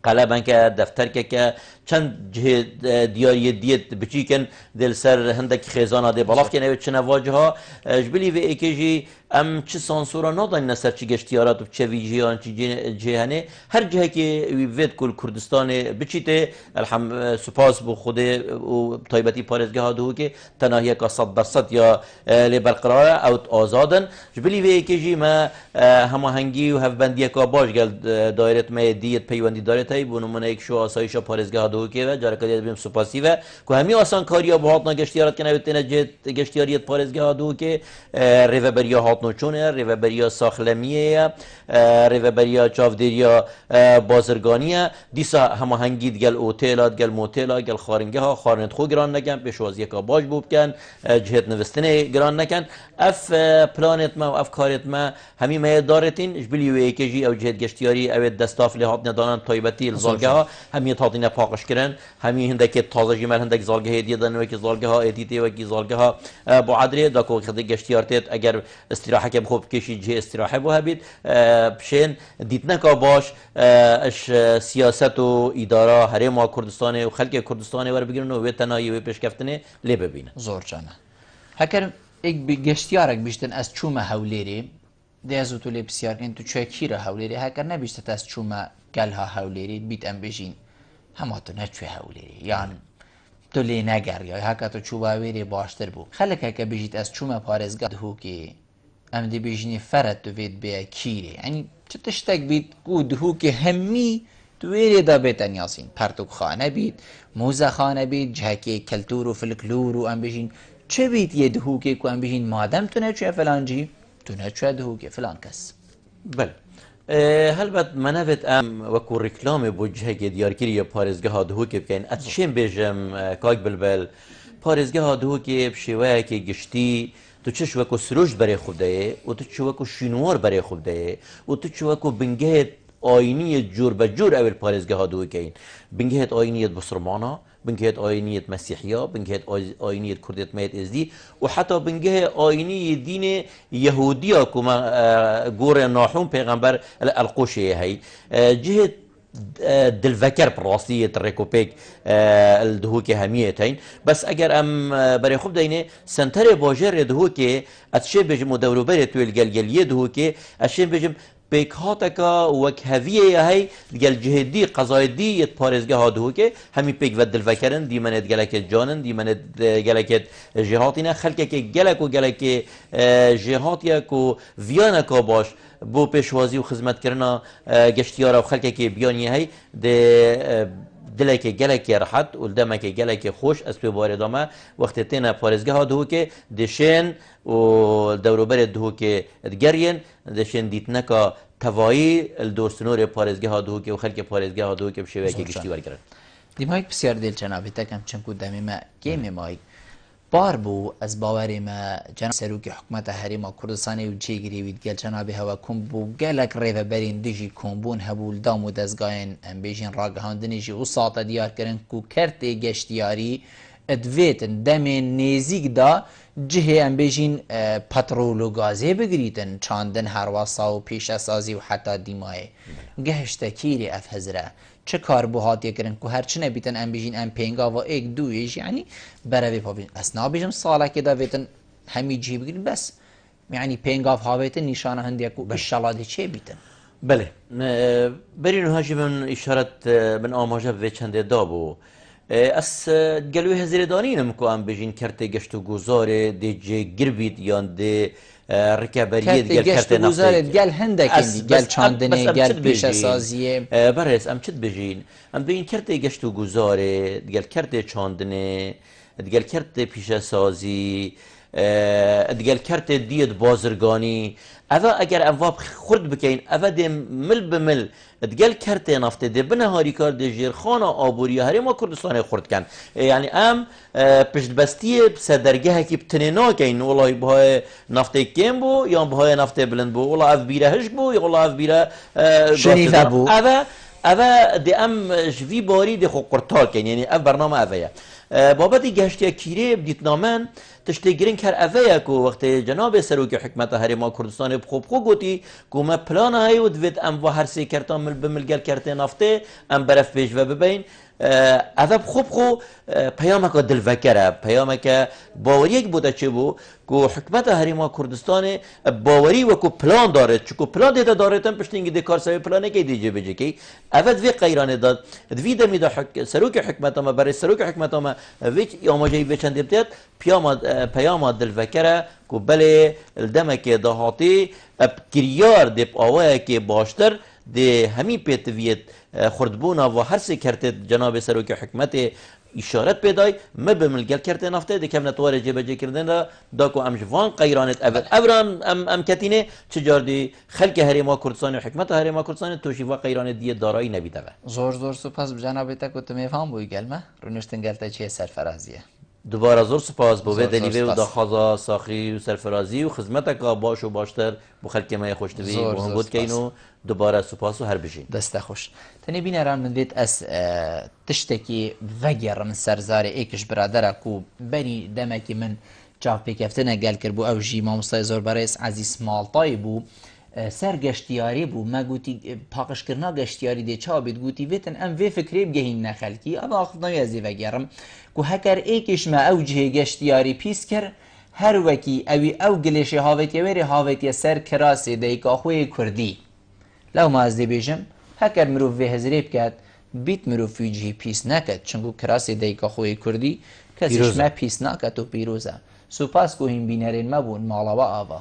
[SPEAKER 2] قلبن که دفتر که چند جه دیاری دیت بچیکن دل سر هندک خیزانه ده بالاف کنه چه نواجه ها جبلی و ایکیجی ام چه سانسورا نادن نسر چه گشتیارات و چه ویجیان چه جهنه هر جهه که وید کل کردستان بچیته الحمد سپاس بو خود و طایبتی پارێزگە ها دهو که تناهی که 100% یا لبرقرار او آزادن جبلی و ایکیجی ما هماهنگی و هفبندی که باش گل دایرت ما دیت پیوندی دارت های بو نمونه یک شو آسایش پارێزگە ها دهو که و جارکالیت بیم سپاسی و که همی آسان کاریا با هاتنا گشتیارات کنه و تنه گشتیاریت پارێزگە ها دهو که ریوبریا هاتنو چونه ریوبریا ساخلمیه ریوبریا چاودریا بازرگانیه دیسا هماهنگی گل اوتیلات گل موتیلا گل خارنگه ها خارنت خو گران نکن پیشوازی که باج بوب کن جهت نوستنه گران نکن اف پلانت ما و اف کارت ما همی ما دارتین جبلی و ایکیجی او جهت گشتیاری او دستاف لحاط ندانن طایبتی زالگه ها همی تاطین پاقش کرن همی هندک تازه جمال هندک زالگه هدیه دادن و کی زالگه ها ادیته و کی زالگه ها بعدره داکو خد گشتیارتت اگر استراحه که بخوب کشی جه استراحه بو هبید بشین دیتنکا باش اش سیاست و اداره حرم کردستان و خلق کردستان ور بگیرن و تنایی و پیشکفتنه لی ببینن
[SPEAKER 1] زور جانه هکر ایک گشتیارک بیشتن از چوم هەولێری دێز تو لێ پرسیارکەین تو چێکیرە هەولێری هەکەر نەبیستە ئەس چوومە گەلها هەولێری بیت ئەم بێژین هەماتۆ نەچێ هەولێری یان تو لێ نەگەڕ یا هەکە تو چوباوێرێ باشتر بوو خەلکەکە بژیت ئەس چوومە پارێزگا دهووکێ ئەم دەبێژینی فەرەت دوێت بێ کیرێ ئەنی چ تشتێک بیت و دهووکێ هەممی دوێرێدا بێتەن یاسین پەرتوکخانە بیت موزەخانە بیت جهەکێ کەلتور و فلکلور و ئەم بێژین چه بیت یه دهوکێ کو ئەم بژین مادەم تو نەچێ فلانجی تو نەچێ دهوکێ فلان کەس
[SPEAKER 2] بله هەلبەت منەوێت ئەم وەکو ڕیکلامێ بۆ جهەیەکی دیارکردی پارێزگەها دهوکێ بکەین ئەچێم بێژم کاک بلبل پارێزگە هاتووەکێ شێوەیەکی گشتی تو چش وەکو سروشت بەرێ خوبدەیە و تو چ وەکو شینوار بەرێ خوبدەیە و تو چ وەکو بنگهێت ئاینیە جۆر بە جۆر ئەوێ پارێزگە هاتووەکەین بنگهێت ئاینیەت بسرمانە بنگهێت ئاینیەت مەسیحیا بنگهێت ئاینیەت کوردێت مەیت ئێزدی و حتا بنگهێ ئاینی دینێ یەهودیە کومە گۆڕێ ناحوم پێغەمبەر ئەلقۆشەیە هەی جهێت دلڤەکەر ڕاستیە ڕێکۆپێک دهوکێ هەمیەتین بەس ئەگەر ئەم بەرێ خوب دەینێ سنتەرێ باژێرێ دهوکێ ئەچێ بێژم و دەوروبەرێ توێ گەلگەلیە دهوکێ ئەشێ بێژم پێک هاتەکە وەک هەڤیە هەی گەل جهێدی قەزایدی یەت پارێزگە هاتووکێ هەمی پێک بە دلڤەکەرن دیمەنێت گەلەکێت جانن دیمەنێت گەلەکێت ژێهاتینە خەلکێکی گەلک و گەلەکێ ژێهاتیەک و ڤیانەکە باش بۆ پێشوازی و خزمەتکردنا گەشتیارە و خەلکێکی بیانی هەی دلێکی گەلێکی ڕەحەت و دەمێکی گەلێکی خۆش ئەس پێ بارێدامە وەختێ تێنە پارێزگە هاتووکێ دێشێن و دەوروبەرێت دهوکێ دگەریێن دەشێن دیتنەکە تەوايي الدۆستنۆرێ پارێزگە هاتووکێ و خەلکی پارێزگە هاتووکێ بە شێوەیەکی گشتی وەرگرن
[SPEAKER 1] دیمایک پرسیار دێل جەنابێتەکەم چەندکو دەمێمە گێمێ مای بار بوو ئەس باوەرێمە جەناب سەرۆکی حکوومەتە هەرێما کوردستانی و جێگیریویت گەل جەنابی هەوە کوم بوو گەلک ڕێڤەبەرین دژی کۆمبوون هەبوو دام و دەستگایەن ئەمبێژین ڕاگەهاندنیژی و ساتە دیارکردن و کەرتێ گەشتیاری ئەدوێتن دەمێن نێزیکدا جهێ ئەمبێژین پەترۆل و گازێ بگریتن چاندن هەروەسا و پێشەسازی و حتا دیمایە گەهشتەکیری ئەف هەزرە چه کار بۆ هاتیەکردن و هەرچ نەبیتن ئەمبێژین ئەم پێنگاوە ئێک دوێژ یعنی بەرەوێ پابین ئەس نابێژم ساڵێکێدا بێتن هەمی جێ بگرین بەس یعنی پێنگاو هاوێتن نیشانە هەندێک و بەشەڵاتی چێ بیتن
[SPEAKER 2] بله برین هاجی من اشارت من آماجه به چنده دا بو از گلوی هزیردانینم که ام بجین کرده گشت و گذاره دی جه گربید یا دی ڕکەبەریت
[SPEAKER 1] گەشت گوزارێت گەل هەندێکی گەل چاندنێ گەل پێشەسازیە
[SPEAKER 2] بەڕێز ئەم چت بژین ئەم بین کردێ گەشت و گوزارێت گەل کردێ چاندنێ گەل کردێ پیشەسازی گەل کردێ دیت بازرگانی ئەvە ئەگەر ئەڤ خورد بکەین ئەvە دێ مل بمل گەل کردێ نافتێ دێ بنەهاری کار دێ ژێرخانە ئابووری هەرێما کوردستانی خوردکەن یعنی ئەم پشتبەستیە سەردەرگەهێکی بتنێ ناکەین وڵی بەهای نافتێک کێم بوو یان بەهای نافتێ بلند بوو وڵا ئەف بیرە هەشت بوو وڵا ئەف بیرە
[SPEAKER 1] شەریفە بوو
[SPEAKER 2] ئەvە دێ ئەم ژوی باری دێ خۆ قورتاکەین یعنی ئەف بەرنامە ئەvەیە بابەتی گەشتیە کیرێ بدیتنامەن تشتێ گرنگ هەر ئەvەیە و وەختێ جەنابێ سەرۆکی حکومەتە هەرێما کوردستانی بخۆ گوتی کومە پلانە هەیە و دەوێت ئەم بۆ هەر سێ کەرتان مل بمل گەل کەرتێ نافتێ ئەم بەرەف پێشڤە ببین ئەvە بخۆ پەیامەکە دلڤەکەرە پەیامەکە باوەریەک بووە چێ بوو و حکومەتە هەرێما کوردستانی باوەری وەکو پلان دارێت چکو پلان دێتە دارێتن پشتینگی دێ کارسەوی پلانەکەی دێ جێبەجێکەی ئەvە دوێ قەیرانێدا دوی دەمیدا سەرۆکی حکومەتەمە بەرەی سەرۆکی حکومەتەمە وێک ئاماژەی بێچەندێ بدێت پەیاما دلڤەکەرە و بەلێ دەمێکێ داهاتی کریار دێ ئاوایەکێ باشتر دێ هەمی پێتویێت خوردبوونا و هەر سێ کەرتێت جەنابێ سەرۆکی حکومەتێ ئیشارەت پێدای مە بملگەل کەرتێ نافتێ دەکەم نەتوارێ جێبەجێکردندا داکو ئەم ژوان قەیرانێت ئەوران ئەم کەتینێ چ جاردی خەلکی هەرێما کوردستانی و حکومەتە هەرێما کوردستانی تۆشیوا قەیرانێت دیە دارایی نەبیتەوە
[SPEAKER 1] زۆر سوپاس بجەنابێتە و تمێفان بووی گەلمە ڕونوشتن گەلتە چیە سەرفەرازیە
[SPEAKER 2] دوباره زۆر سپاس بۆ بێ دەلیێ و داخوازا ساخی و سەرفرازی و خزمەتێکا باش و باشتر بۆ خەلکێمەیە خۆشتوی بۆ بۆتکەین و دوباره سوپاس و هەر بژین
[SPEAKER 1] دەستە خۆش تەنێ بینەران من دێت ئەس تشتێکی ڤەگەڕم سەرزارێ ئێکش برادەرە و بەری دەمێکی من چاو پێکەفتنە گەل کرد بوو ئەو ژی مامۆستای زۆر بەڕێز عەزیز ماڵتای بوو سەر گەشتیاری بوو مەگوتی پاقشکردنا گەشتیاری دێ چاو بێت گوتی بێتن ئەم وێ فکرێ بگەهین نەخەلکی ئەمە ئاخدنەوەی ئەزی ڤەگەڕم و هەکەر ئێکیشمە ئەو جهێ گەشتیاری پیس کرد هەروەکی ئەوی ئەو گلێشی هاوێتیەوێری هاوێتیە سەر کراسێ دەیکاخۆی کوردی لەو ماز دەبێژم هەکەر مرۆڤ وێ هەزرێ بکات بیت مرۆڤی جهێ پیس نەکەت چونکو کراسێ دەیکاخۆی کوردی کەسیشمە پیس ناکەت و پیرۆزە سوپاس و هین بینەرێن مەبوون ماڵەوە ئاوا